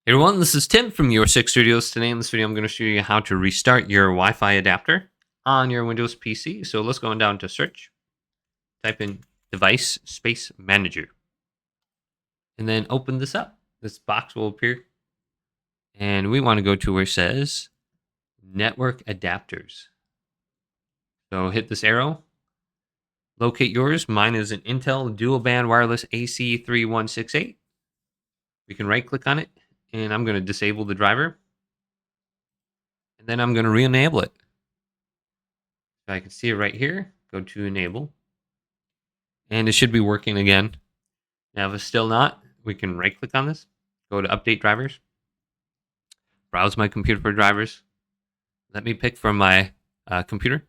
Hey everyone, this is Tim from Your Six Studios. Today in this video, I'm going to show you how to restart your Wi-Fi adapter on your Windows PC. So let's go down to search, type in device space manager, and then open this up. This box will appear, and we want to go to where it says network adapters. So hit this arrow, locate yours. Mine is an Intel dual band wireless AC3168. We can right click on it, and I'm going to disable the driver. And then I'm going to re-enable it. So I can see it right here. Go to enable. And it should be working again. Now, if it's still not, we can right click on this. Go to update drivers. Browse my computer for drivers. Let me pick from my computer.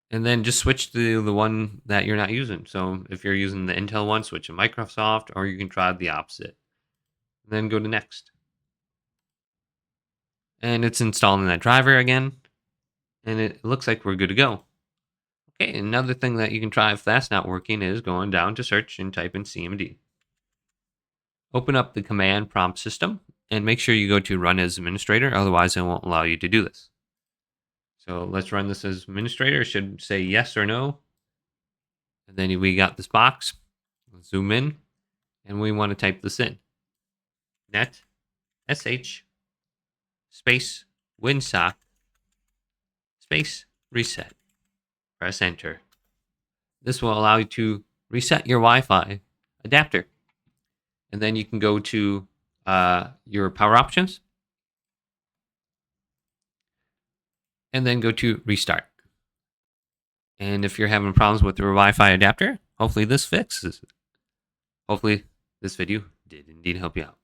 And then just switch to the one that you're not using. So if you're using the Intel one, switch to Microsoft, or you can try the opposite. And then go to next. And it's installing that driver again. And it looks like we're good to go. Okay, another thing that you can try if that's not working is going down to search and type in CMD. Open up the command prompt system and make sure you go to run as administrator, otherwise it won't allow you to do this. So let's run this as administrator. It should say yes or no. And then we got this box. Let's zoom in and we want to type this in. Net sh space winsock space reset. Press enter. This will allow you to reset your Wi-Fi adapter. And then you can go to your power options. And then go to restart. And if you're having problems with your Wi-Fi adapter, hopefully this fixes it. Hopefully this video did indeed help you out.